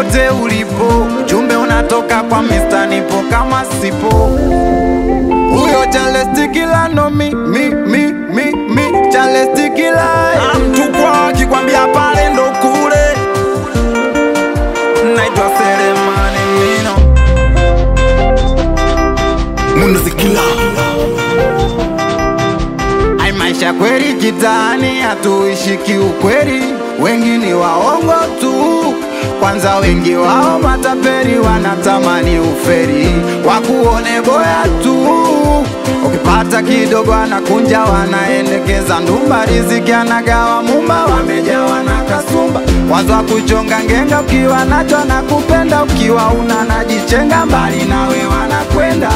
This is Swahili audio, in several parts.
popote ulipo, jumbe unatoka kwa Mr. Nipo kama sipo. Huyo Charles Kila no mi Charles Kila. Mtu kwa kikwambia pale ndo kule. Naitwa Selemani Mino Muzikila. Ai maisha kweli kitani, hatuishi kiukweli, wengi ni waongo tu. Kwanza wengi wao matapeli, wanatamani uferi, wakuone boya tu. Ukipata kidogo anakunja, wanaendekeza ndumba, riziki anagawa mumba, wamejawa na kasumba. Wazo wa kuchonga ngenga, ukiwa nacho na kupenda, ukiwa una najichenga, mbali nawe wanakwenda.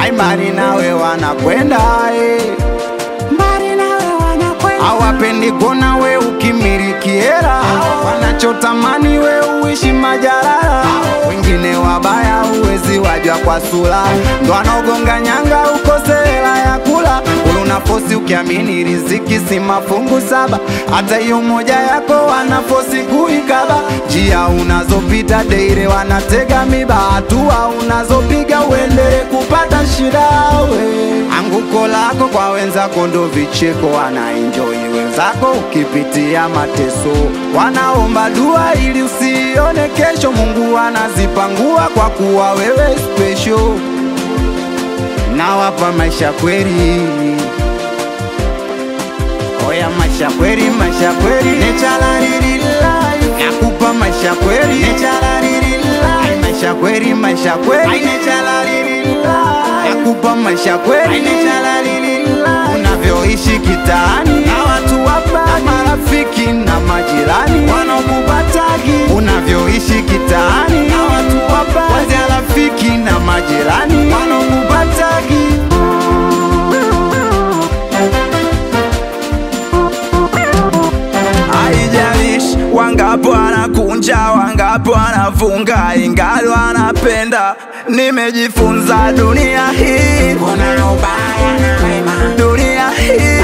Ai mbali nawe wanakwenda, hawapendi kuona we ukimiliki hela, wanachotamani we uishi majarara. Wengine wabaya uwezi wajua kwa sura, ndo wanaogonga nyanga ukose hela ya kula. Unafosi ukiamini riziki si mafungu saba, hata hiyo moja yako wanafosi kuikaba. Njia unazopita deire wanatega miba, hatua unazopiga uendele kupata shida we. Anguko lako kwa wenzako ndo vicheko, wanaenjoy wenzako ukipitia mateso, wanaomba dua ili usione kesho. Mungu anazipangua kwa kuwa wewe special. Nawapa maisha kweli, oya maisha kweli, maisha kweli, nakupa maisha kweli, maisha kweli, maisha kweli, nakupa maisha kweli. Unavyoishi kitaani na watu wabaya, marafiki na majirani wanaokupatagi. Unavyoishi kitaani na watu wabaya, marafiki na majirani wanaokupatagi. Haijalishi wangapo wanakunja, wangapo wanafunga, ingali wanapenda. Nimejifunza dunia hii kuna ubaya na wema, dunia hii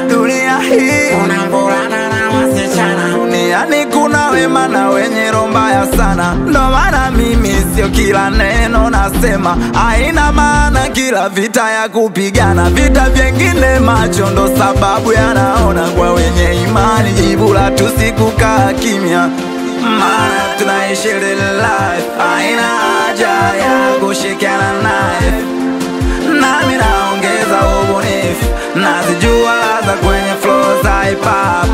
dunia hii kuna mvulana na wasichana. Duniani kuna wema na wenye roho mbaya sana, ndo maana mimi sio kila neno nasema haina maana. Kila vita ya kupigana, vita vyengine macho ndo sababu yanaona. Kwa wenye imani jibu la tusikukaa kimya, maana tunaishi real life, haina haja ya kushikana naye. Nami naongeza ubunifu, nazijua za kwenye flow za hip hop,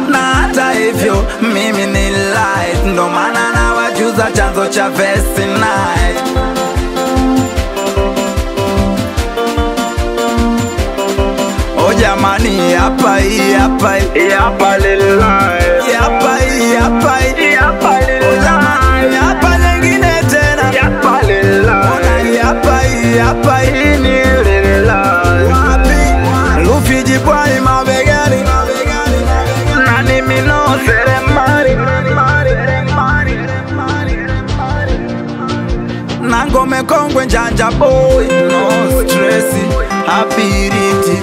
na hata hivyo mimi ni light, ndo maana nawajuza chanzo cha verse night. O jamani, hapa hii hapa hii hapa lillahi, hapa hii hapa hii hapa lillahi. O jamani, hapa nyingine tena, hapa lillahi, hapa hii hapa hii ni lillahi. Wapi Rufiji pwani mabegani, na ni Mino Selemani, na ngome kongwe Njanja boy. No stress, ability,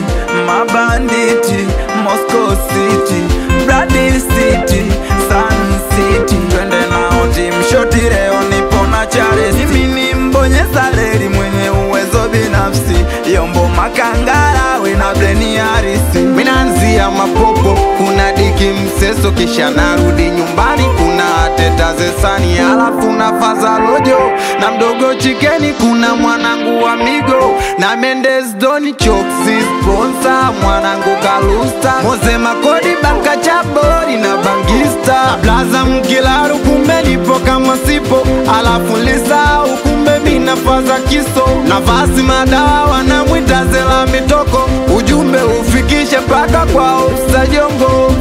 mabanditi, Moscow City, Bradley City, Sun City. Twende nao team shoti, leo nipo na Charles. Mimi ni mbonyeza leri mwenye uwezo binafsi, Yombo Makangala we na Bleni Harisi. Minanzia mapopo, kuna diki mseso, kisha narudi nyumbani, kuna Teta Zesani, alafu na Faza Lojo na mdogo Chikeni, kuna mwanangu wa Migo na Mendes Doni Choksi sponsor, mwanangu Kalusta Moze Makodi Baka Chabori na Bangista Blaza Mkilaru, kumbe nipo kama sipo, alafu lisa ukumbe mina Faza Kiso na Vasi Madawa na Mwita Zela Mitoko. Ujumbe ufikishe paka kwa Usta Jongo.